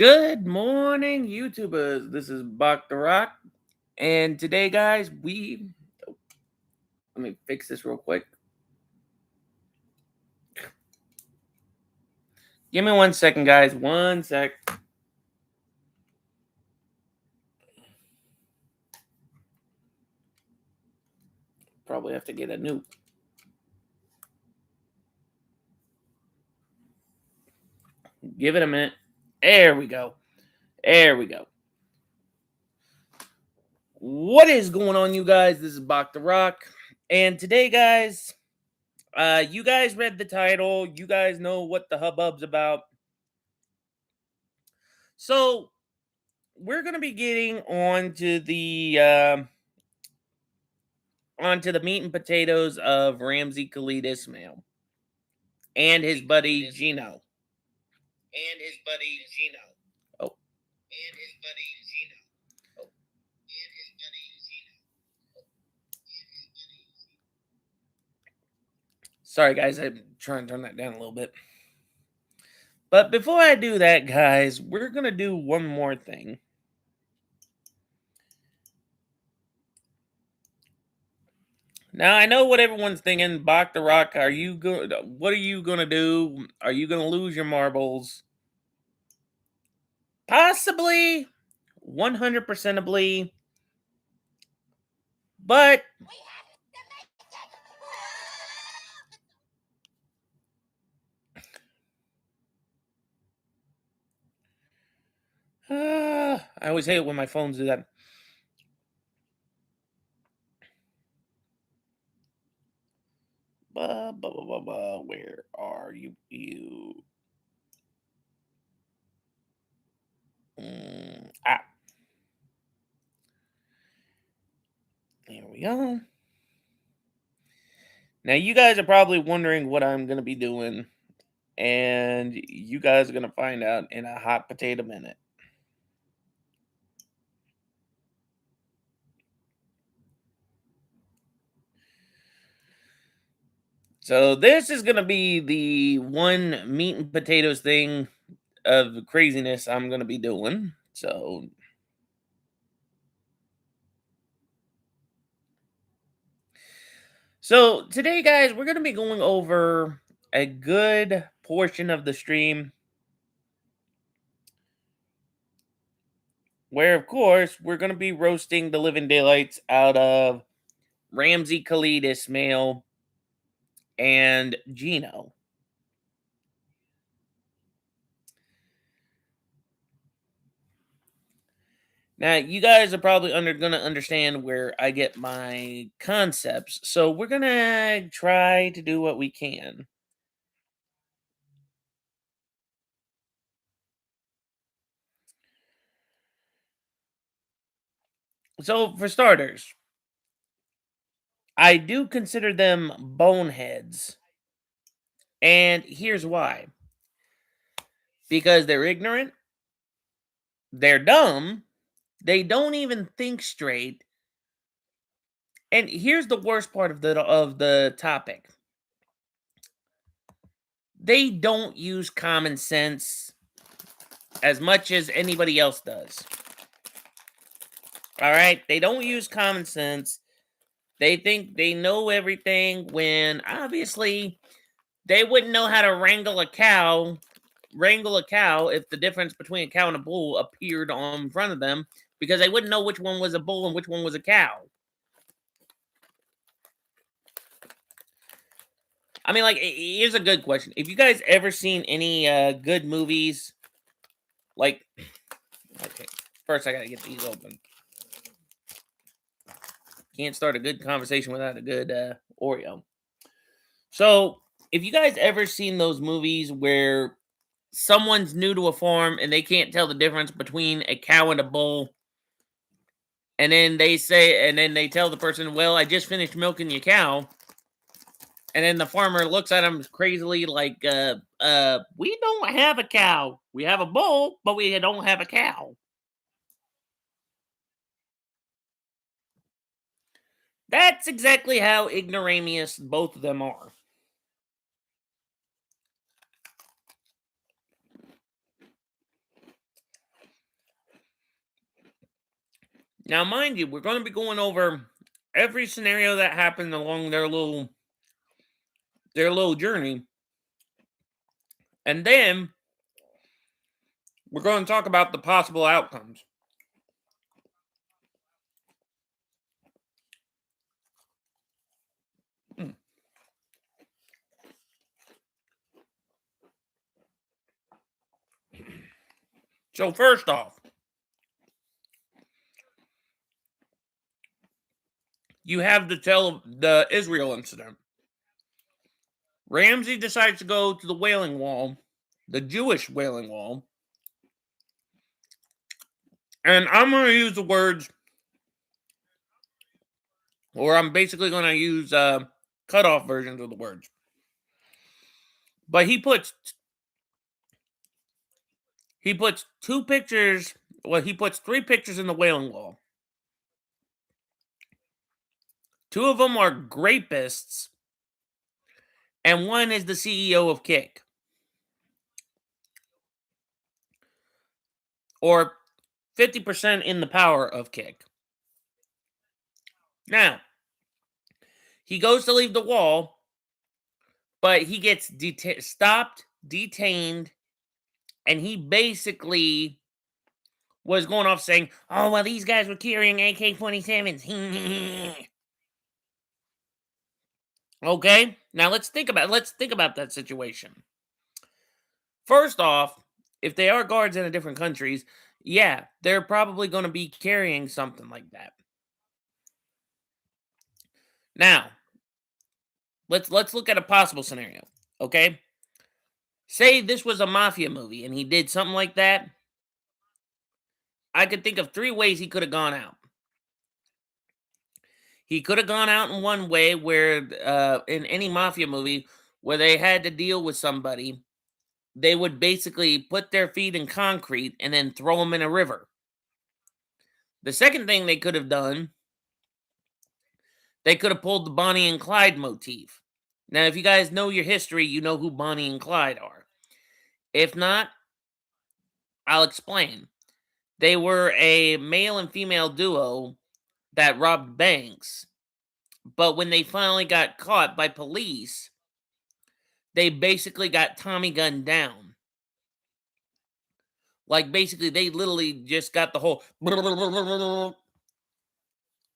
Good morning, YouTubers. This is Bach the Rock, and today, guys, let me fix this real quick. Give me 1 second, guys. 1 sec. Probably have to get a new. Give it a minute. There we go. There we go. What is going on, you guys? This is Bach the Rock, and today, guys, you guys read the title. You guys know what the hubbub's about. So we're gonna be getting onto the meat and potatoes of Ramsey, Khalid, Ismael, and his buddy Gino. Oh, sorry, guys. I'm trying to turn that down a little bit. But before I do that, guys, we're gonna do one more thing. Now I know what everyone's thinking. Bach the Rock, are you good? What are you gonna do? Are you gonna lose your marbles? Possibly, 100%ably, but I always hate it when my phones do that. Where are you? There we go. Now, you guys are probably wondering what I'm going to be doing, and you guys are going to find out in a hot potato minute. So, this is going to be the one meat and potatoes thing of craziness I'm going to be doing. So today, guys, we're going to be going over a good portion of the stream where, of course, we're going to be roasting the living daylights out of Ramsey, Khalid, Ismael, and Gino. Now, you guys are probably going to understand where I get my concepts, so we're going to try to do what we can. So, for starters, I do consider them boneheads. And here's why. Because they're ignorant, they're dumb, they don't even think straight. And here's the worst part of the topic. They don't use common sense as much as anybody else does. All right? They don't use common sense. They think they know everything when obviously they wouldn't know how to wrangle a cow if the difference between a cow and a bull appeared on front of them, because they wouldn't know which one was a bull and which one was a cow. I mean, like, here's a good question. If you guys ever seen any good movies, like, okay, first I gotta get these open. Can't start a good conversation without a good Oreo. So, if you guys ever seen those movies where someone's new to a farm and they can't tell the difference between a cow and a bull, and then they tell the person, well, I just finished milking your cow. And then the farmer looks at him crazily like, we don't have a cow. We have a bull, but we don't have a cow. That's exactly how ignoramus both of them are. Now, mind you, we're going to be going over every scenario that happened along their little journey, and then we're going to talk about the possible outcomes. Hmm. So first off, you have to tell the Israel incident. Ramsey decides to go to the Wailing Wall, the Jewish Wailing Wall, and I'm going to use the words, or I'm basically going to use cut-off versions of the words. But he puts two pictures. Well, he puts three pictures in the Wailing Wall. Two of them are grapists, and one is the CEO of Kick, or 50% in the power of Kick. Now, he goes to leave the wall, but he gets stopped, detained, and he basically was going off saying, "Oh, well, these guys were carrying AK-47s." Okay, now let's think about that situation. First off, if they are guards in a different countries, yeah, they're probably going to be carrying something like that. Now, let's look at a possible scenario. Okay, say this was a mafia movie and he did something like that. I could think of three ways he could have gone out. He could have gone out in one way where, in any mafia movie, where they had to deal with somebody, they would basically put their feet in concrete and then throw them in a river. The second thing they could have done, they could have pulled the Bonnie and Clyde motif. Now, if you guys know your history, you know who Bonnie and Clyde are. If not, I'll explain. They were a male and female duo that robbed banks, but when they finally got caught by police, they basically got Tommy gunned down. Like, basically, they literally just got the whole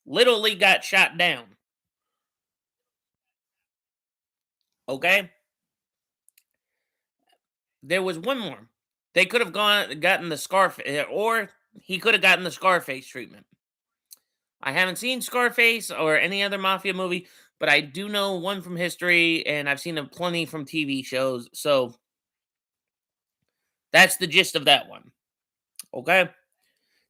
literally got shot down. Okay? There was one more. They could have gotten the Scarface, or he could have gotten the Scarface treatment. I haven't seen Scarface or any other mafia movie, but I do know one from history, and I've seen plenty from TV shows. So that's the gist of that one. Okay.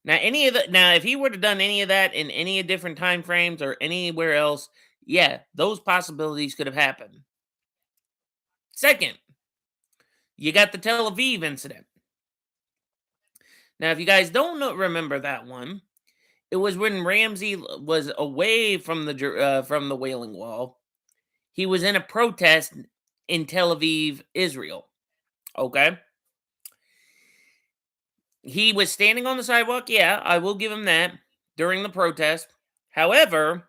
Now, if he would have done any of that in any different time frames or anywhere else, yeah, those possibilities could have happened. Second, you got the Tel Aviv incident. Now, if you guys don't remember that one, it was when Ramsey was away from the Wailing Wall. He was in a protest in Tel Aviv, Israel. Okay, he was standing on the sidewalk. Yeah, I will give him that during the protest. However,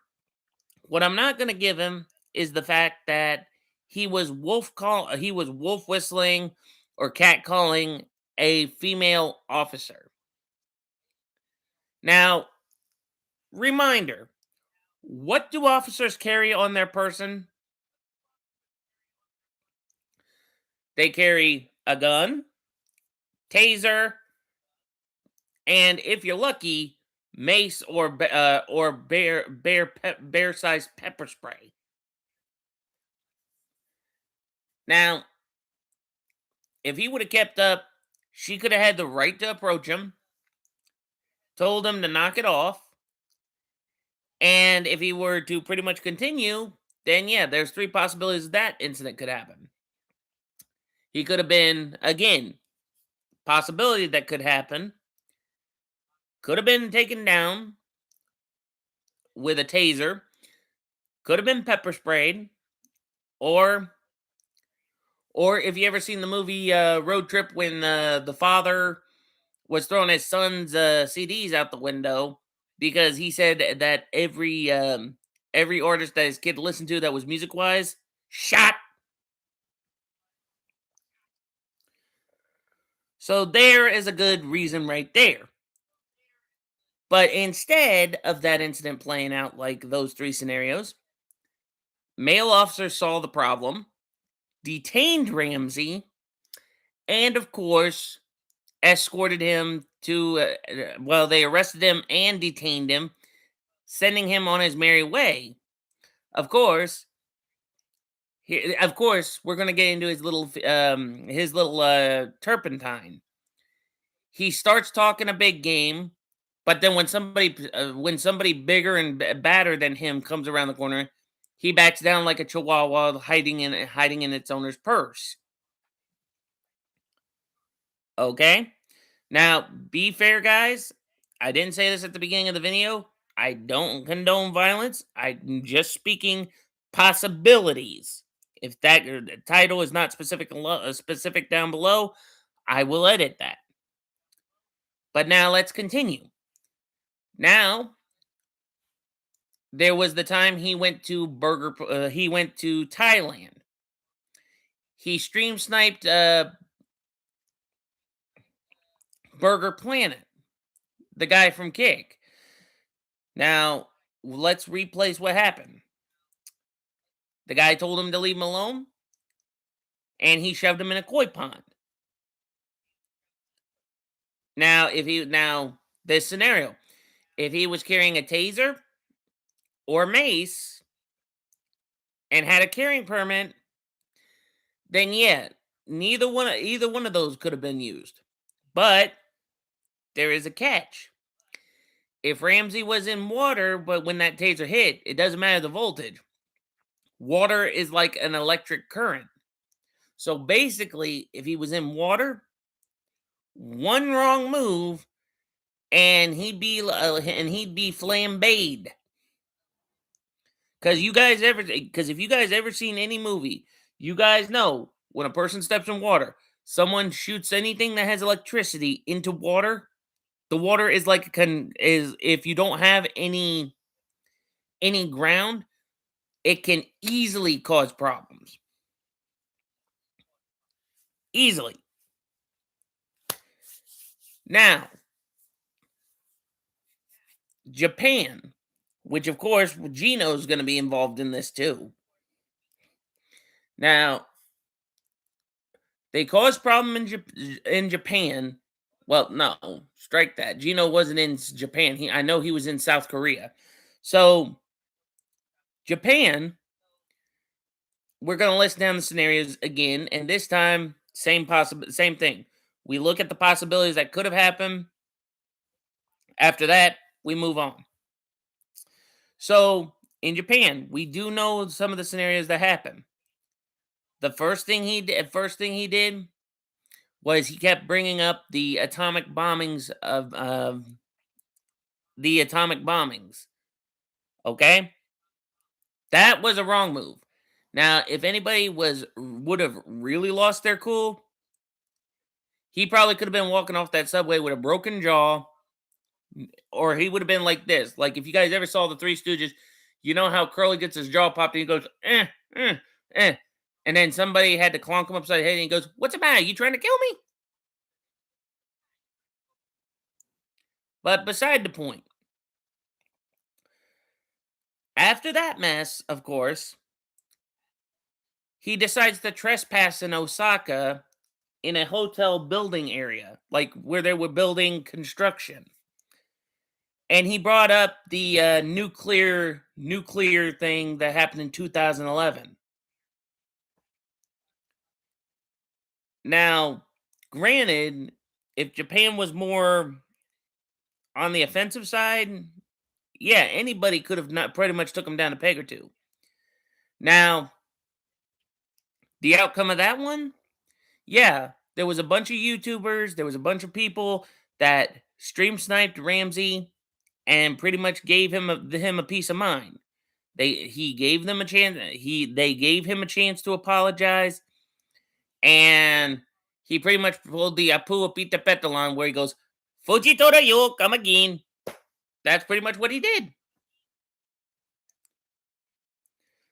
what I'm not going to give him is the fact that he was wolf whistling or cat calling a female officer. Now, reminder, what do officers carry on their person? They carry a gun, taser, and if you're lucky, mace or bear sized pepper spray. Now, if he would have kept up, she could have had the right to approach him, told him to knock it off, and if he were to pretty much continue, then yeah, there's three possibilities that incident could happen. He could have been, again, possibility that could happen, could have been taken down with a taser, could have been pepper sprayed, or if you ever seen the movie Road Trip, when the father was throwing his son's CDs out the window, because he said that every artist that his kid listened to that was music wise shot. So there is a good reason right there. But instead of that incident playing out like those three scenarios, male officers saw the problem, detained Ramsey, and of course, escorted him to, well, they arrested him and detained him, sending him on his merry way. Of course, we're gonna get into his little turpentine. He starts talking a big game, but then when somebody bigger and badder than him comes around the corner, he backs down like a chihuahua hiding in its owner's purse. Okay? Now, be fair, guys. I didn't say this at the beginning of the video. I don't condone violence. I'm just speaking possibilities. If that title is not specific down below, I will edit that. But now let's continue. Now, there was the time he went to he went to Thailand. He stream sniped Burger Planet, the guy from Kick. Now, let's replace what happened. The guy told him to leave him alone, and he shoved him in a koi pond. Now this scenario, if he was carrying a taser or mace and had a carrying permit, then yeah, either one of those could have been used. But there is a catch. If Ramsey was in water, but when that taser hit, it doesn't matter the voltage. Water is like an electric current. So basically, if he was in water, one wrong move and he'd be flambéed. Because if you guys ever seen any movie, you guys know when a person steps in water, someone shoots anything that has electricity into water. The water is like is if you don't have any ground, it can easily cause problems. Easily. Now, Japan, which of course Gino is going to be involved in this too. Now, they caused problem in Japan. Well, no, strike that. Gino wasn't in Japan. I know he was in South Korea. So, Japan, we're going to list down the scenarios again, and this time same thing. We look at the possibilities that could have happened. After that, we move on. So, in Japan, we do know some of the scenarios that happen. The first thing he did was he kept bringing up the atomic bombings of the atomic bombings. Okay? That was a wrong move. Now, if anybody would have really lost their cool, he probably could have been walking off that subway with a broken jaw, or he would have been like this. Like if you guys ever saw the Three Stooges, you know how Curly gets his jaw popped and he goes, and then somebody had to clonk him upside the head and he goes, "What's the matter? You trying to kill me?" But beside the point. After that mess, of course, he decides to trespass in Osaka in a hotel building area, like where they were building construction. And he brought up the nuclear thing that happened in 2011. Now, granted, if Japan was more on the offensive side, yeah, anybody could have not pretty much took him down a peg or two. Now, the outcome of that one, yeah, there was a bunch of YouTubers, there was a bunch of people that stream sniped Ramsey and pretty much gave him a peace of mind. He gave them a chance. They gave him a chance to apologize, and he pretty much pulled the Apu Apita Petalon where he goes, "Fujitora yo, come again." That's pretty much what he did.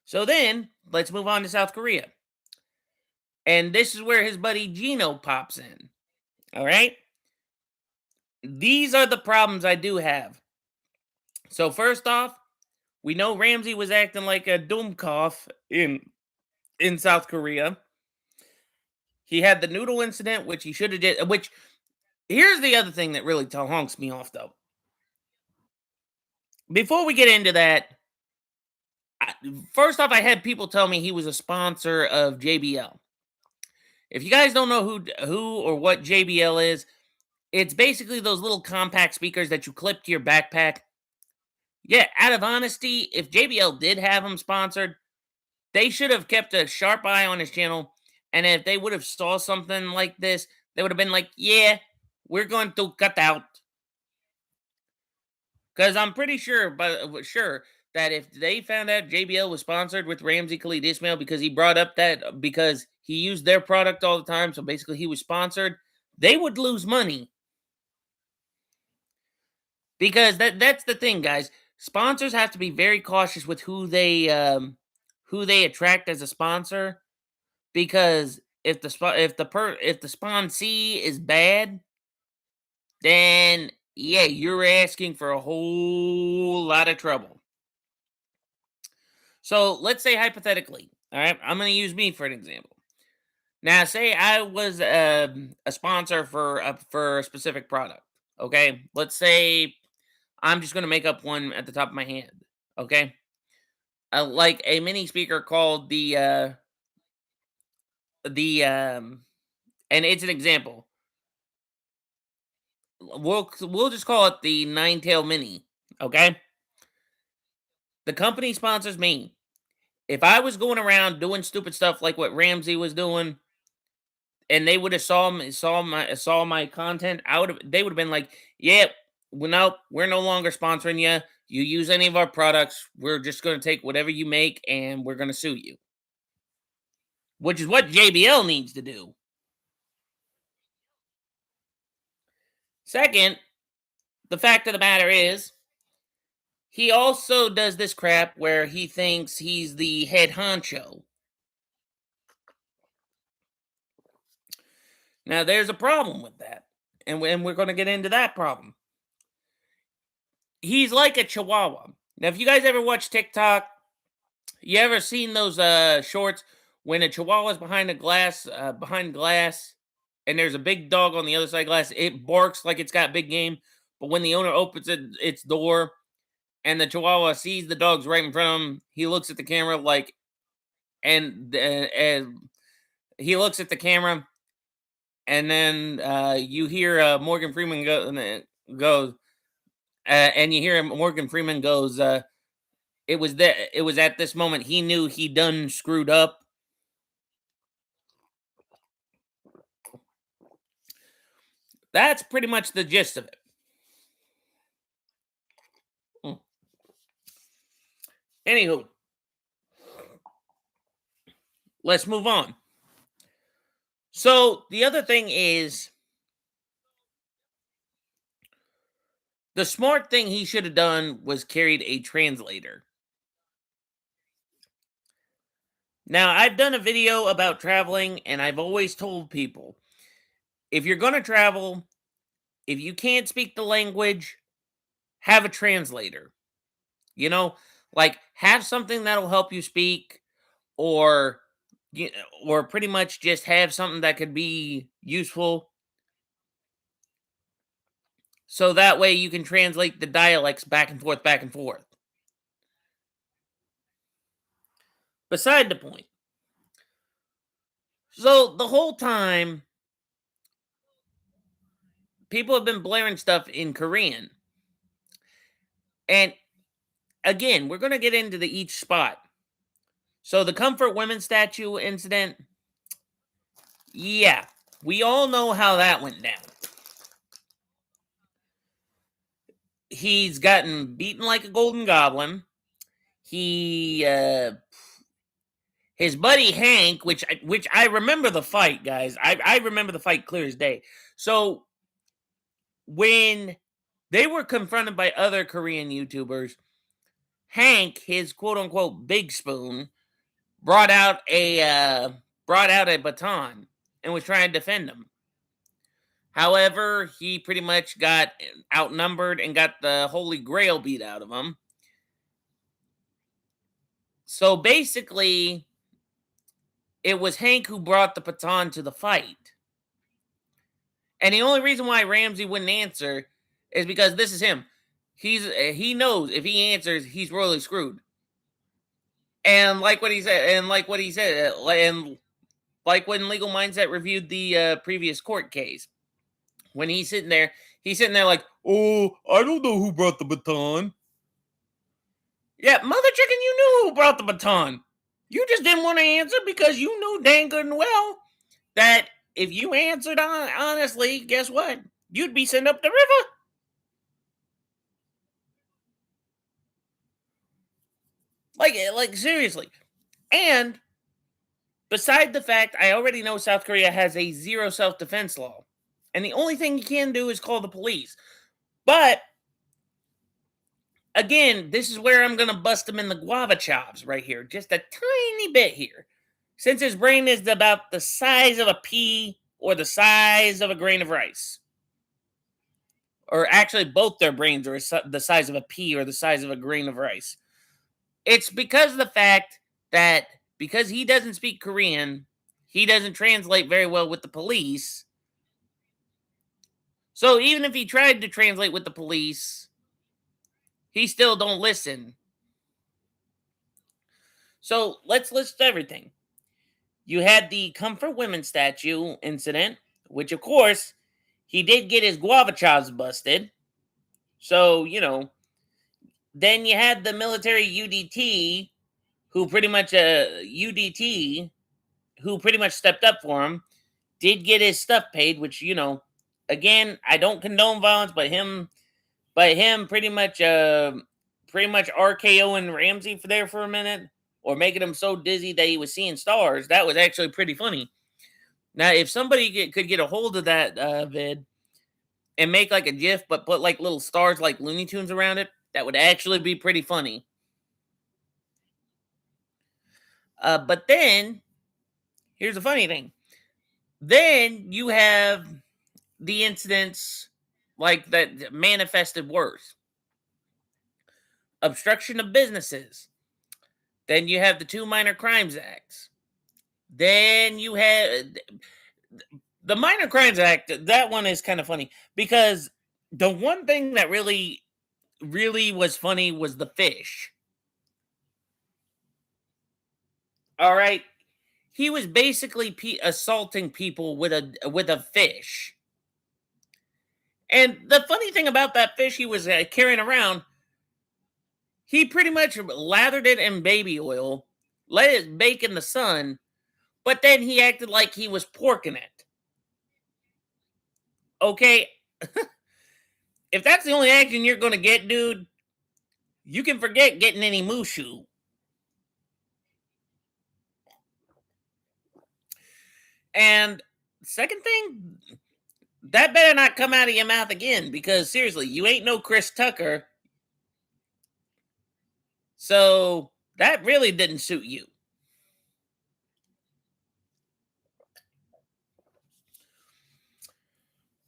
So then, let's move on to South Korea. And this is where his buddy Gino pops in. All right? These are the problems I do have. So first off, we know Ramsey was acting like a Doomkoff in South Korea. He had the noodle incident, which he should have did. Which here's the other thing that really honks me off, though. Before we get into that, first off, I had people tell me he was a sponsor of JBL. If you guys don't know who or what JBL is, it's basically those little compact speakers that you clip to your backpack. Yeah, out of honesty, if JBL did have him sponsored, they should have kept a sharp eye on his channel. And if they would have saw something like this, they would have been like, yeah, we're going to cut out. Because I'm pretty sure, that if they found out JBL was sponsored with Ramsey, Khalid, Ismael, because he brought up that because he used their product all the time, so basically he was sponsored, they would lose money. Because that's the thing, guys. Sponsors have to be very cautious with who they attract as a sponsor, because if the sponsee is bad, then yeah, you're asking for a whole lot of trouble. So let's say hypothetically, all right, I'm going to use me for an example. Now, say I was a sponsor for a specific product. Okay, let's say I'm just going to make up one at the top of my head. Okay, like a mini speaker called and it's an example. We'll just call it the Nine Tail Mini. Okay, the company sponsors me. If I was going around doing stupid stuff like what Ramsey was doing, and they would have saw my content out of, they would have been like, "Yeah, well, no, we're no longer sponsoring you. You use any of our products, we're just going to take whatever you make and we're going to sue you." Which is what JBL needs to do. Second, the fact of the matter is, he also does this crap where he thinks he's the head honcho. Now, there's a problem with that, and we're going to get into that problem. He's like a chihuahua. Now, if you guys ever watch TikTok, you ever seen those shorts when a chihuahua's behind glass, and there's a big dog on the other side of glass? It barks like it's got big game, but when the owner opens its door and the chihuahua sees the dog's right in front of him, he looks at the camera like, and he looks at the camera, and then you hear Morgan Freeman goes, and you hear Morgan Freeman goes, it was at this moment he knew he done screwed up. That's pretty much the gist of it. Anywho, let's move on. So the other thing is, the smart thing he should have done was carried a translator. Now, I've done a video about traveling, and I've always told people, if you're going to travel, if you can't speak the language, have a translator. You know, like have something that'll help you speak, or or pretty much just have something that could be useful, so that way you can translate the dialects back and forth, back and forth. Beside the point. So the whole time, people have been blaring stuff in Korean. And again, we're going to get into each spot. So the Comfort Women statue incident, yeah, we all know how that went down. He's gotten beaten like a golden goblin. He his buddy Hank, which I remember the fight, guys. I remember the fight clear as day. So when they were confronted by other Korean YouTubers. Hank, his quote unquote big spoon, brought out a baton and was trying to defend him. However, he pretty much got outnumbered and got the Holy Grail beat out of him. So basically, it was Hank who brought the baton to the fight. And the only reason why Ramsey wouldn't answer is because this is him. He knows if he answers, he's royally screwed. And like what he said, and like when Legal Mindset reviewed the previous court case, when he's sitting there like, "Oh, I don't know who brought the baton." Yeah, mother chicken, you knew who brought the baton. You just didn't want to answer because you knew dang good and well that if you answered honestly, guess what? You'd be sent up the river. Like seriously. And beside the fact, I already know South Korea has a zero self-defense law. And the only thing you can do is call the police. But again, this is where I'm going to bust him in the guava chops right here. Just a tiny bit here. Since his brain is about the size of a pea or the size of a grain of rice. Or actually, both their brains are the size of a pea or the size of a grain of rice. It's because of the fact that because he doesn't speak Korean, he doesn't translate very well with the police. So even if he tried to translate with the police, he still don't listen. So let's list everything. You had the Comfort Women statue incident, which of course he did get his guava chops busted. So, then you had the military UDT who pretty much stepped up for him, did get his stuff paid, which, again, I don't condone violence, but him pretty much RKOing Ramsey for a minute, or making him so dizzy that he was seeing stars. That was actually pretty funny. Now, if somebody could get a hold of that vid and make like a GIF, but put like little stars like Looney Tunes around it, that would actually be pretty funny. But then, here's the funny thing. Then you have the incidents like that manifested worse. Obstruction of businesses. Then you have the two minor crimes acts. Then you have the minor crimes act. That one is kind of funny because the one thing that really was funny was the fish. All right, he was basically assaulting people with a fish. And the funny thing about that fish he was carrying around, he pretty much lathered it in baby oil, let it bake in the sun, but then he acted like he was porking it. Okay, if that's the only action you're going to get, dude, you can forget getting any mushu. And second thing, that better not come out of your mouth again, because seriously, you ain't no Chris Tucker. So that really didn't suit you.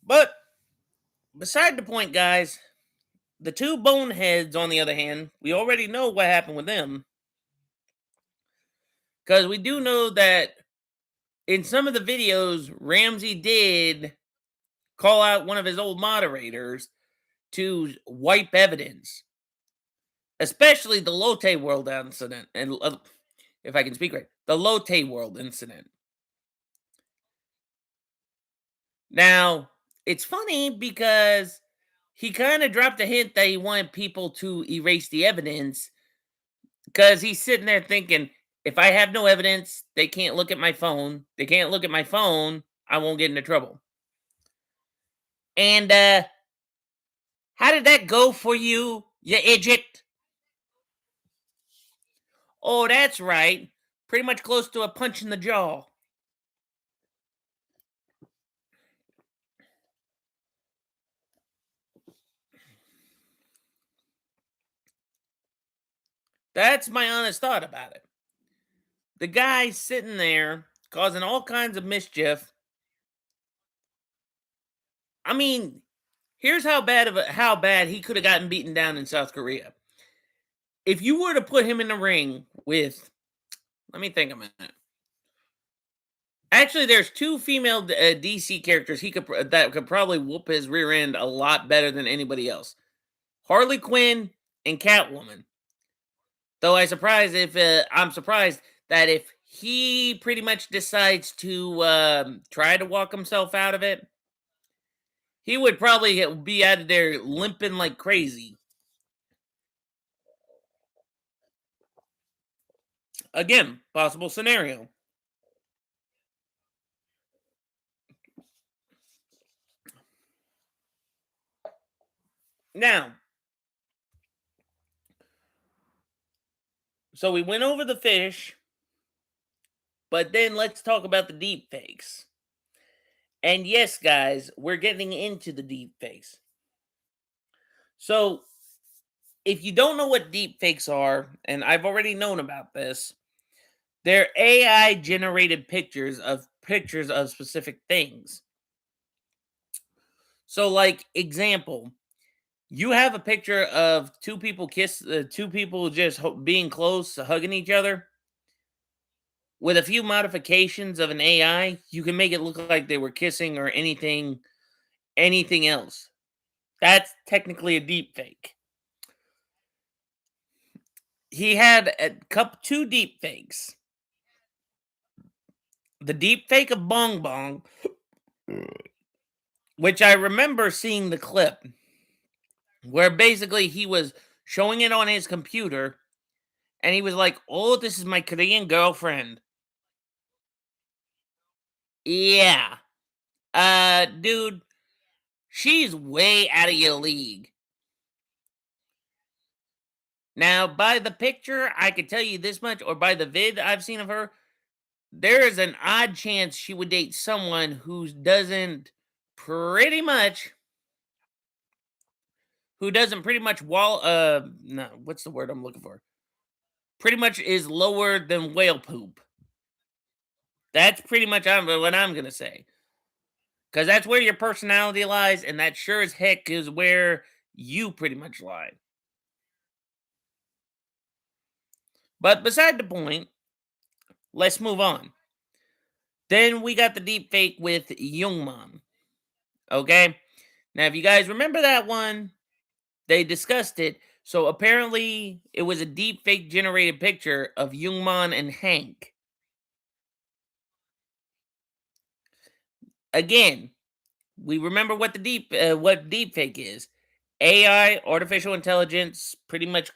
But beside the point, guys, the two boneheads, on the other hand, we already know what happened with them. Because we do know that in some of the videos, Ramsey did call out one of his old moderators to wipe evidence, especially the Lotte World incident. And if I can speak right, the Lotte World incident. Now, it's funny because he kind of dropped a hint that he wanted people to erase the evidence because he's sitting there thinking, if I have no evidence, they can't look at my phone. They can't look at my phone. I won't get into trouble. And how did that go for you, you idiot? Oh, that's right. Pretty much close to a punch in the jaw. That's my honest thought about it. The guy sitting there causing all kinds of mischief. I mean, here's how bad he could have gotten beaten down in South Korea. If you were to put him in the ring with, let me think a minute. Actually, there's two female DC characters that could probably whoop his rear end a lot better than anybody else. Harley Quinn and Catwoman. Though I'm surprised that if he pretty much decides to try to walk himself out of it, he would probably be out of there limping like crazy. Again, possible scenario. Now, so we went over the fish, but then let's talk about the deep fakes. And yes, guys, we're getting into the deep fakes. So, if you don't know what deep fakes are, and I've already known about this, they're AI generated pictures of specific things. So, like example, you have a picture of two people just being close, hugging each other. With a few modifications of an AI, you can make it look like they were kissing or anything else. That's technically a deep fake. He had two deep fakes. The deep fake of Bong Bong, which I remember seeing the clip where basically he was showing it on his computer and he was like, "Oh, this is my Korean girlfriend." Yeah. Dude, she's way out of your league. Now, by the picture, I could tell you this much, or by the vid I've seen of her, there is an odd chance she would date someone pretty much who doesn't pretty much no, what's the word I'm looking for? Pretty much is lower than whale poop. That's pretty much what I'm gonna say. Because that's where your personality lies, and that sure as heck is where you pretty much lie. But beside the point, let's move on. Then we got the deep fake with Jungmann. Okay? Now, if you guys remember that one, they discussed it. So apparently, it was a deep fake generated picture of Jungmann and Hank. Again, we remember what deep fake is. AI, artificial intelligence, pretty much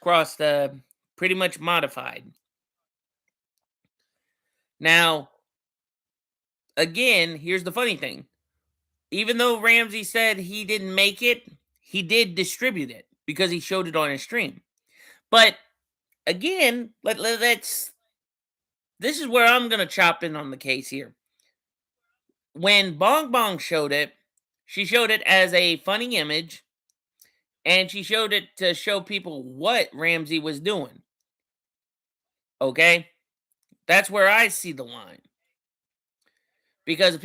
modified. Now, again, here's the funny thing. Even though Ramsey said he didn't make it, he did distribute it because he showed it on his stream. But again, let's this is where I'm gonna chop in on the case here. When Bong Bong showed it, she showed it as a funny image, and she showed it to show people what Ramsey was doing. Okay? That's where I see the line. Because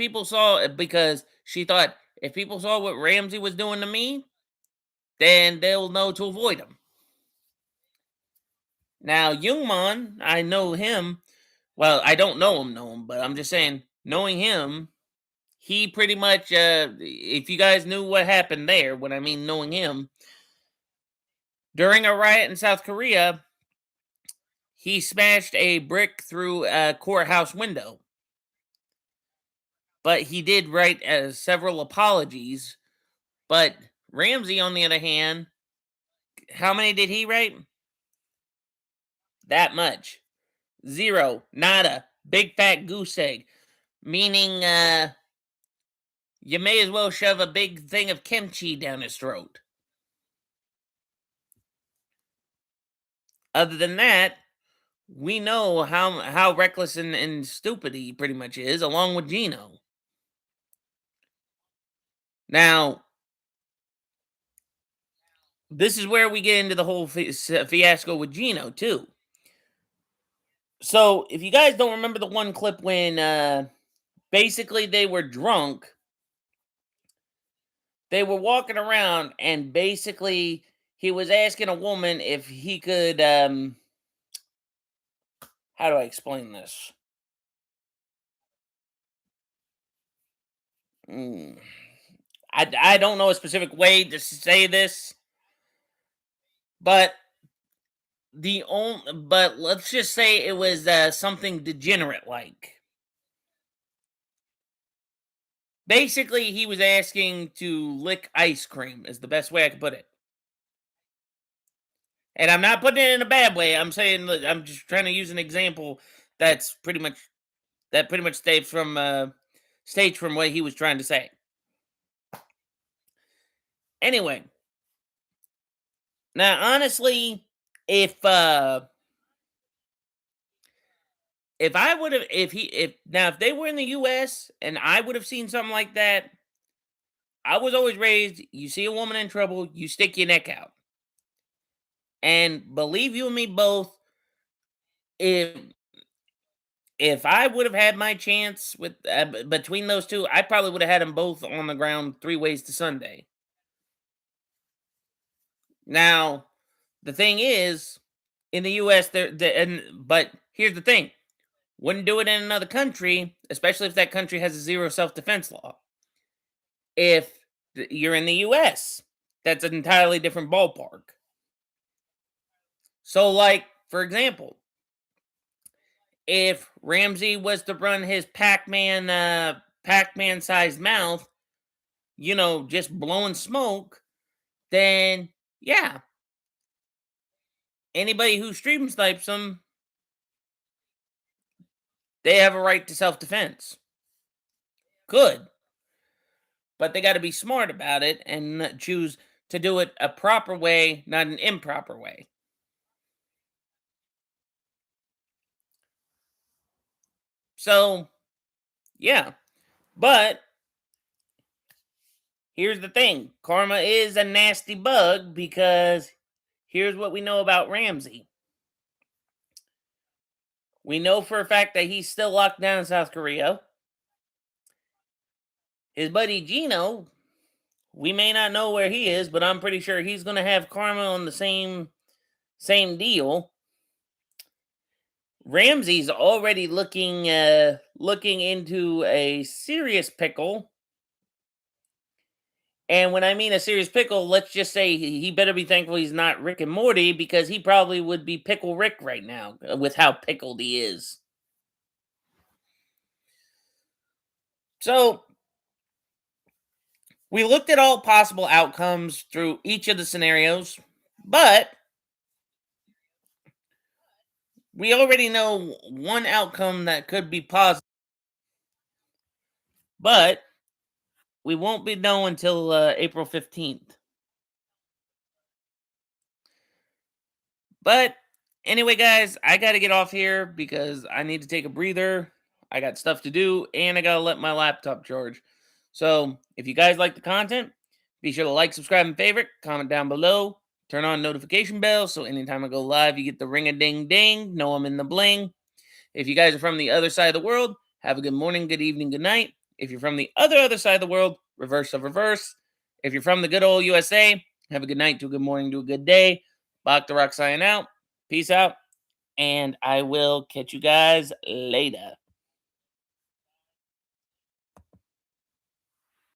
she thought if people saw what Ramsey was doing to me, then they'll know to avoid him. Now, Jungmann, I know him. Well, I don't know him, but I'm just saying, knowing him, he pretty much, if you guys knew what happened there, when I mean knowing him, during a riot in South Korea, he smashed a brick through a courthouse window. But he did write several apologies. But Ramsey, on the other hand, how many did he write? That much. Zero. Nada. Big fat goose egg. Meaning, you may as well shove a big thing of kimchi down his throat. Other than that, we know how reckless and stupid he pretty much is, along with Gino. Now, this is where we get into the whole fiasco with Gino, too. So if you guys don't remember the one clip when basically they were drunk, they were walking around and basically he was asking a woman if he could how do I explain this? Mm, I don't know a specific way to say this, but but let's just say it was something degenerate like. Basically, he was asking to lick ice cream is the best way I could put it. And I'm not putting it in a bad way. I'm saying that I'm just trying to use an example that's pretty much states from what he was trying to say. Anyway, now honestly, if uh if I would have if now if they were in the US and I would have seen something like that, I was always raised you see a woman in trouble, you stick your neck out. And believe you and me both, if I would have had my chance with between those two, I probably would have had them both on the ground 3 ways to Sunday. Now, the thing is, in the U.S., but here's the thing: wouldn't do it in another country, especially if that country has a zero self defense law. If you're in the U.S., that's an entirely different ballpark. So, like for example, if Ramsey was to run his Pac-Man sized mouth, just blowing smoke, then yeah, anybody who stream snipes them, they have a right to self defense. Good, but they got to be smart about it and choose to do it a proper way, not an improper way. So yeah, but here's the thing: karma is a nasty bug because here's what we know about Ramsey. We know for a fact that he's still locked down in South Korea. His buddy Gino, we may not know where he is, but I'm pretty sure he's going to have karma on the same deal. Ramsey's already looking into a serious pickle. And when I mean a serious pickle, let's just say he better be thankful he's not Rick and Morty because he probably would be Pickle Rick right now with how pickled he is. So we looked at all possible outcomes through each of the scenarios, but we already know one outcome that could be positive, but we won't be knowing until April 15th. But anyway, guys, I got to get off here because I need to take a breather. I got stuff to do and I got to let my laptop charge. So if you guys like the content, be sure to like, subscribe, and favorite. Comment down below. Turn on notification bell so anytime I go live, you get the ring a ding ding. Know I'm in the bling. If you guys are from the other side of the world, have a good morning, good evening, good night. If you're from the other side of the world, reverse of reverse. If you're from the good old USA, have a good night to a good morning to a good day. Bach the Rock sign out. Peace out. And I will catch you guys later.